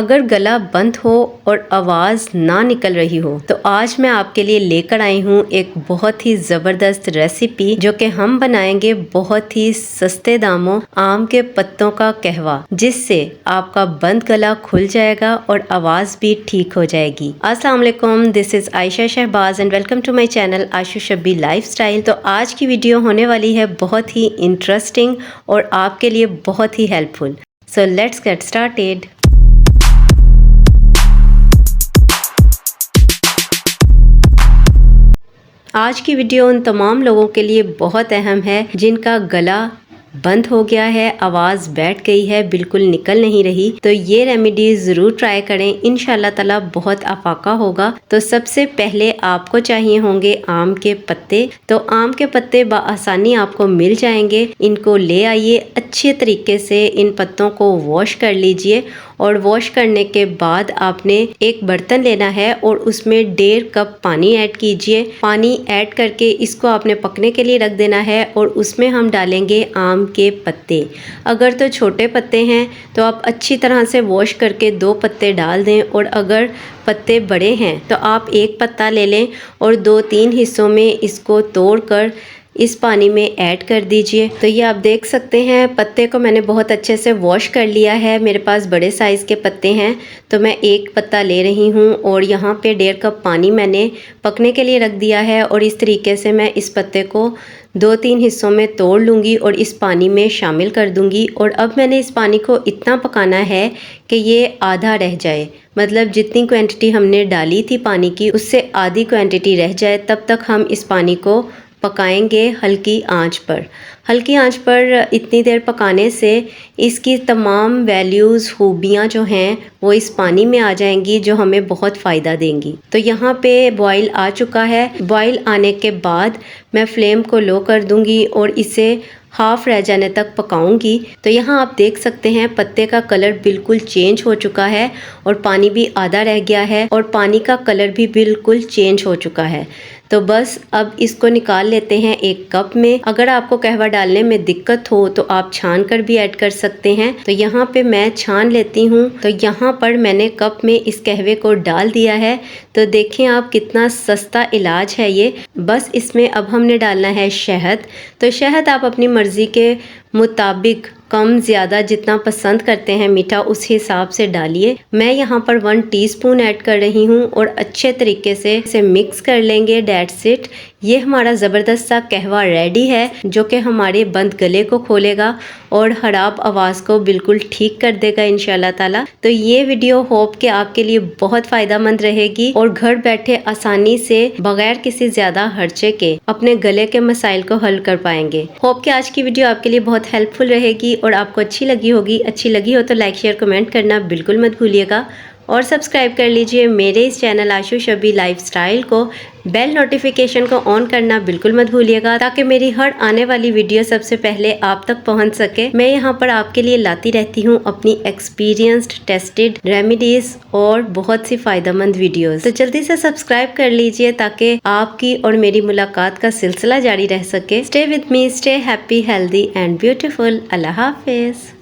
अगर गला बंद हो और आवाज़ ना निकल रही हो तो आज मैं आपके लिए लेकर आई हूँ एक बहुत ही ज़बरदस्त रेसिपी जो कि हम बनाएंगे बहुत ही सस्ते दामों आम के पत्तों का कहवा, जिससे आपका बंद गला खुल जाएगा और आवाज़ भी ठीक हो जाएगी। अस्सलाम वालेकुम, this is Ayesha Shahbaz and welcome to my channel Ashu Shabbi lifestyle. तो आज की वीडियो होने वाली है बहुत ही इंटरेस्टिंग और आपके लिए बहुत ही helpful. So let's get started. आज की वीडियो उन तमाम लोगों के लिए बहुत अहम है जिनका गला बंद हो गया है, आवाज़ बैठ गई है, बिल्कुल निकल नहीं रही। तो ये रेमेडी ज़रूर ट्राई करें, इंशाल्लाह ताला बहुत अफाका होगा। तो सबसे पहले आपको चाहिए होंगे आम के पत्ते। तो आम के पत्ते बआसानी आपको मिल जाएंगे। इनको ले आइए, अच्छे तरीके से इन पत्तों को वॉश कर लीजिए और वॉश करने के बाद आपने एक बर्तन लेना है और उसमें 1.5 कप पानी ऐड कीजिए। पानी ऐड करके इसको आपने पकने के लिए रख देना है और उसमें हम डालेंगे आम के पत्ते। अगर तो छोटे पत्ते हैं तो आप अच्छी तरह से वॉश करके 2 पत्ते डाल दें, और अगर पत्ते बड़े हैं तो आप 1 पत्ता ले लें और 2-3 हिस्सों में इसको तोड़कर इस पानी में ऐड कर दीजिए। तो ये आप देख सकते हैं पत्ते को मैंने बहुत अच्छे से वॉश कर लिया है। मेरे पास बड़े साइज़ के पत्ते हैं तो मैं 1 पत्ता ले रही हूँ और यहाँ पे 1.5 कप पानी मैंने पकने के लिए रख दिया है। और इस तरीके से मैं इस पत्ते को 2-3 हिस्सों में तोड़ लूँगी और इस पानी में शामिल कर दूँगी। और अब मैंने इस पानी को इतना पकाना है कि ये आधा रह जाए, मतलब जितनी क्वांटिटी हमने डाली थी पानी की उससे आधी क्वांटिटी रह जाए। तब तक हम इस पानी को पकाएंगे हल्की आंच पर। हल्की आंच पर इतनी देर पकाने से इसकी तमाम वैल्यूज़, खूबियाँ जो हैं वो इस पानी में आ जाएंगी, जो हमें बहुत फ़ायदा देंगी। तो यहाँ पे बॉईल आ चुका है। बॉईल आने के बाद मैं फ्लेम को लो कर दूँगी और इसे हाफ़ रह जाने तक पकाऊंगी। तो यहाँ आप देख सकते हैं पत्ते का कलर बिल्कुल चेंज हो चुका है और पानी भी आधा रह गया है और पानी का कलर भी बिल्कुल चेंज हो चुका है। तो बस अब इसको निकाल लेते हैं एक कप में। अगर आपको कहवा डालने में दिक्कत हो तो आप छान कर भी ऐड कर सकते हैं। तो यहाँ पे मैं छान लेती हूँ। तो यहाँ पर मैंने कप में इस कहवे को डाल दिया है। तो देखें आप कितना सस्ता इलाज है ये। बस इसमें अब हमने डालना है शहद। तो शहद आप अपनी मर्ज़ी के मुताबिक कम ज़्यादा जितना पसंद करते हैं मीठा उस हिसाब से डालिए। मैं यहाँ पर 1 टीस्पून ऐड कर रही हूँ और अच्छे तरीके से इसे मिक्स कर लेंगे। That's it. ये हमारा ज़बरदस्त सा कहवा रेडी है जो कि हमारे बंद गले को खोलेगा और ख़राब आवाज़ को बिल्कुल ठीक कर देगा इंशाल्लाह ताला। तो ये वीडियो होप कि आपके लिए बहुत फ़ायदेमंद रहेगी और घर बैठे आसानी से बगैर किसी ज़्यादा खर्चे के अपने गले के मसाइल को हल कर पाएंगे। होप कि आज की वीडियो आपके लिए बहुत हेल्पफुल रहेगी और आपको अच्छी लगी होगी। अच्छी लगी हो तो लाइक शेयर कमेंट करना बिल्कुल मत भूलिएगा और सब्सक्राइब कर लीजिए मेरे इस चैनल आशु शब्बी लाइफस्टाइल को। बेल नोटिफिकेशन को ऑन करना बिल्कुल मत भूलिएगा ताकि मेरी हर आने वाली वीडियो सबसे पहले आप तक पहुंच सके। मैं यहाँ पर आपके लिए लाती रहती हूँ अपनी एक्सपीरियंस्ड, टेस्टेड रेमेडीज और बहुत सी फ़ायदेमंद वीडियोस। तो जल्दी से सब्सक्राइब कर लीजिए ताकि आपकी और मेरी मुलाकात का सिलसिला जारी रह सके। Stay with me, stay happy, healthy and beautiful. Allah हाफिज़।